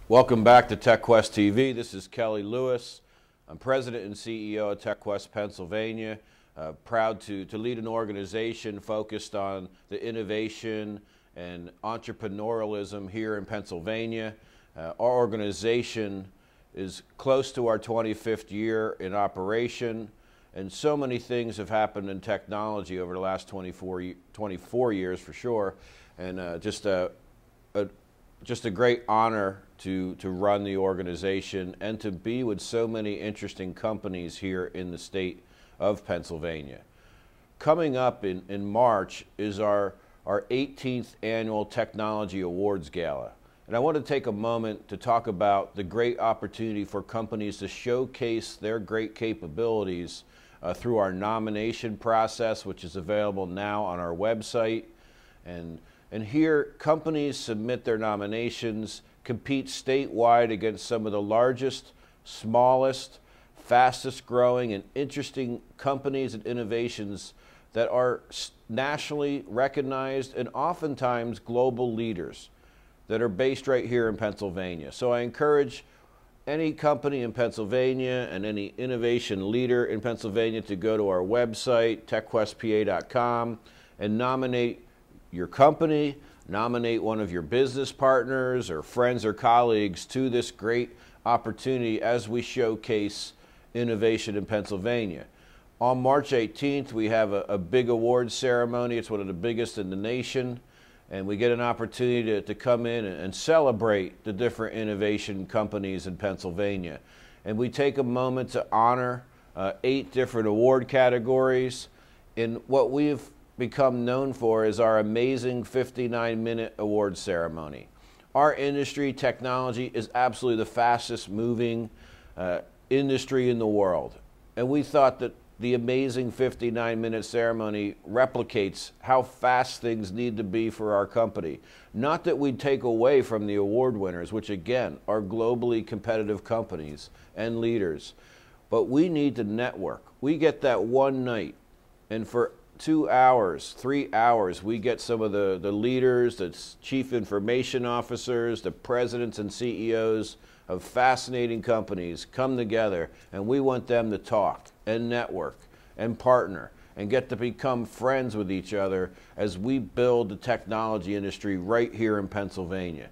Welcome back to TechQuest TV. This is Kelly Lewis. I'm President and CEO of TechQuest Pennsylvania. Proud to lead an organization focused on the innovation and entrepreneurialism here in Pennsylvania. Our organization is close to our 25th year in operation, and so many things have happened in technology over the last 24 years for sure, and just a great honor to run the organization and to be with so many interesting companies here in the state of Pennsylvania. Coming up in March is our 18th annual Technology Awards Gala. And I want to take a moment to talk about the great opportunity for companies to showcase their great capabilities through our nomination process, which is available now on our website. And here, companies submit their nominations, compete statewide against some of the largest, smallest, fastest growing, and interesting companies and innovations that are nationally recognized and oftentimes global leaders that are based right here in Pennsylvania. So I encourage any company in Pennsylvania and any innovation leader in Pennsylvania to go to our website, techquestpa.com, and nominate your company, nominate one of your business partners or friends or colleagues to this great opportunity as we showcase innovation in Pennsylvania. On March 18th, we have a big awards ceremony. It's one of the biggest in the nation, and we get an opportunity to come in and celebrate the different innovation companies in Pennsylvania. And we take a moment to honor 8 different award categories. In what we've become known for is our amazing 59-minute award ceremony. Our industry, technology, is absolutely the fastest moving industry in the world. And we thought that the amazing 59-minute ceremony replicates how fast things need to be for our company. Not that we'd take away from the award winners, which again are globally competitive companies and leaders, but we need to network. We get that one night, and for 2 hours, 3 hours, we get some of the leaders, the chief information officers, the presidents and CEOs of fascinating companies come together, and we want them to talk and network and partner and get to become friends with each other as we build the technology industry right here in Pennsylvania.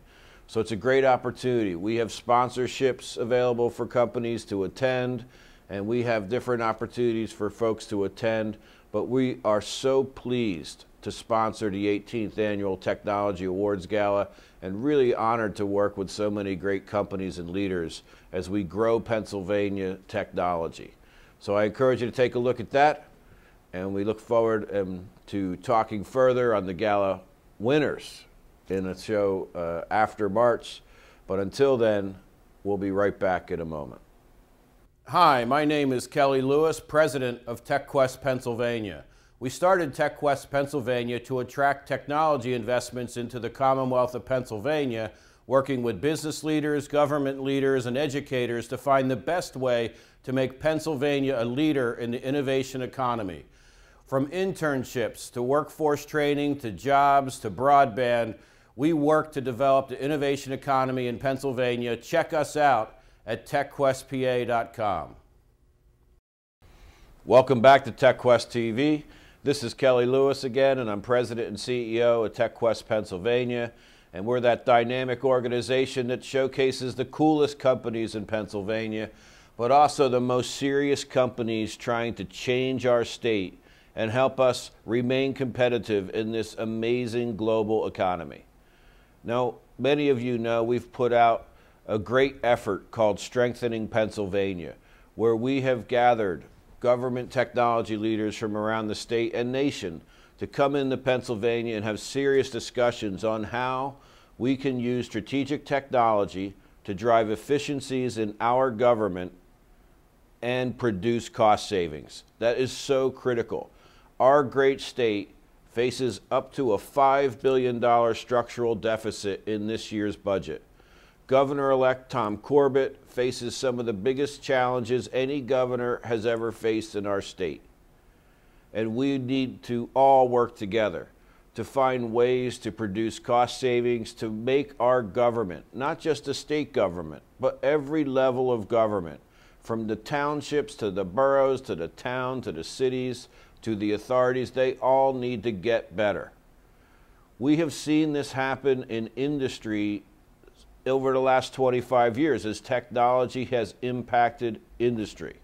So it's a great opportunity. We have sponsorships available for companies to attend, and we have different opportunities for folks to attend, but we are so pleased to sponsor the 18th Annual Technology Awards Gala and really honored to work with so many great companies and leaders as we grow Pennsylvania technology. So I encourage you to take a look at that, and we look forward to talking further on the gala winners in a show after March. But until then, we'll be right back in a moment. Hi, my name is Kelly Lewis, President of TechQuest Pennsylvania. We started TechQuest Pennsylvania to attract technology investments into the Commonwealth of Pennsylvania, working with business leaders, government leaders, and educators to find the best way to make Pennsylvania a leader in the innovation economy. From internships to workforce training to jobs to broadband, we work to develop the innovation economy in Pennsylvania. Check us out at techquestpa.com. Welcome back to TechQuest TV. This is Kelly Lewis again, and I'm President and CEO of TechQuest Pennsylvania. And we're that dynamic organization that showcases the coolest companies in Pennsylvania, but also the most serious companies trying to change our state and help us remain competitive in this amazing global economy. Now, many of you know we've put out a great effort called Strengthening Pennsylvania, where we have gathered government technology leaders from around the state and nation to come into Pennsylvania and have serious discussions on how we can use strategic technology to drive efficiencies in our government and produce cost savings. That is so critical. Our great state faces up to a $5 billion structural deficit in this year's budget. Governor-elect Tom Corbett faces some of the biggest challenges any governor has ever faced in our state. And we need to all work together to find ways to produce cost savings to make our government, not just the state government, but every level of government, from the townships to the boroughs to the town to the cities to the authorities, they all need to get better. We have seen this happen in industry over the last 25 years as technology has impacted industry.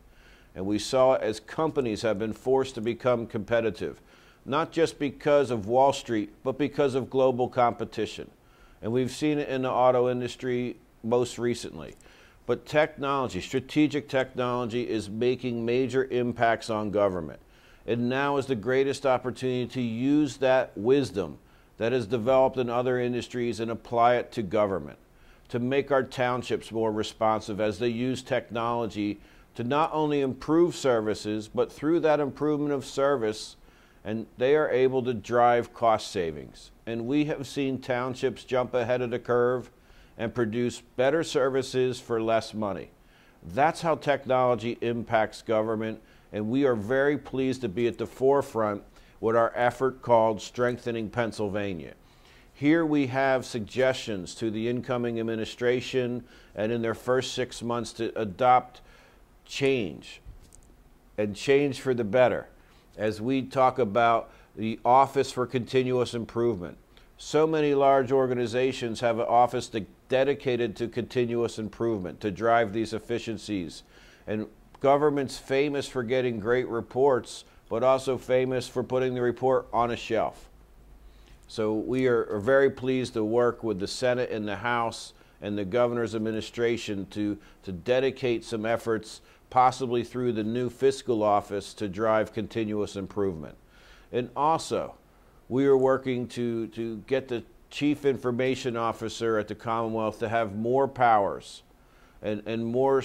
And we saw it as companies have been forced to become competitive, not just because of Wall Street, but because of global competition. And we've seen it in the auto industry most recently. But technology, strategic technology, is making major impacts on government. And now is the greatest opportunity to use that wisdom that is developed in other industries and apply it to government, to make our townships more responsive as they use technology to not only improve services, but through that improvement of service, and they are able to drive cost savings. And we have seen townships jump ahead of the curve and produce better services for less money. That's how technology impacts government, and we are very pleased to be at the forefront with our effort called Strengthening Pennsylvania. Here we have suggestions to the incoming administration and in their first 6 months to adopt change, and change for the better. As we talk about the Office for Continuous Improvement, so many large organizations have an office dedicated to continuous improvement, to drive these efficiencies. And government's famous for getting great reports, but also famous for putting the report on a shelf. So we are very pleased to work with the Senate and the House and the governor's administration to dedicate some efforts, possibly through the new fiscal office, to drive continuous improvement. And also, we are working to get the Chief Information Officer at the Commonwealth to have more powers and more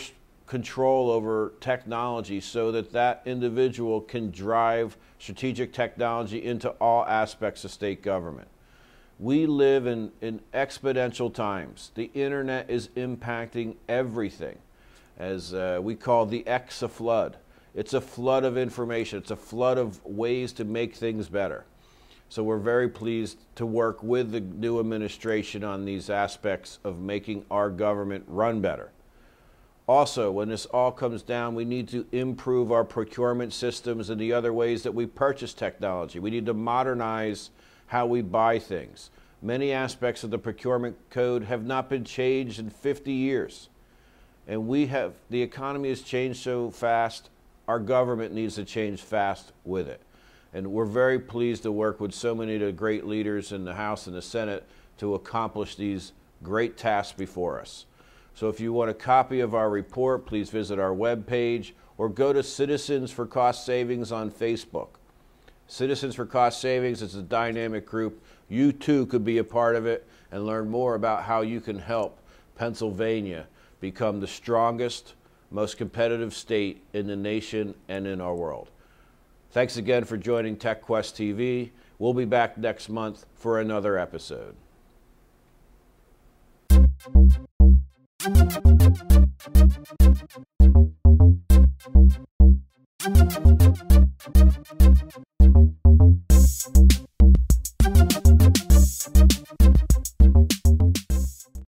control over technology so that that individual can drive strategic technology into all aspects of state government. We live in exponential times. The internet is impacting everything. As we call the X a flood. It's a flood of information. It's a flood of ways to make things better. So we're very pleased to work with the new administration on these aspects of making our government run better. Also, when this all comes down, we need to improve our procurement systems and the other ways that we purchase technology. We need to modernize how we buy things. Many aspects of the procurement code have not been changed in 50 years. And the economy has changed so fast, our government needs to change fast with it. And we're very pleased to work with so many of the great leaders in the House and the Senate to accomplish these great tasks before us. So if you want a copy of our report, please visit our webpage or go to Citizens for Cost Savings on Facebook. Citizens for Cost Savings is a dynamic group. You too could be a part of it and learn more about how you can help Pennsylvania become the strongest, most competitive state in the nation and in our world. Thanks again for joining TechQuest TV. We'll be back next month for another episode.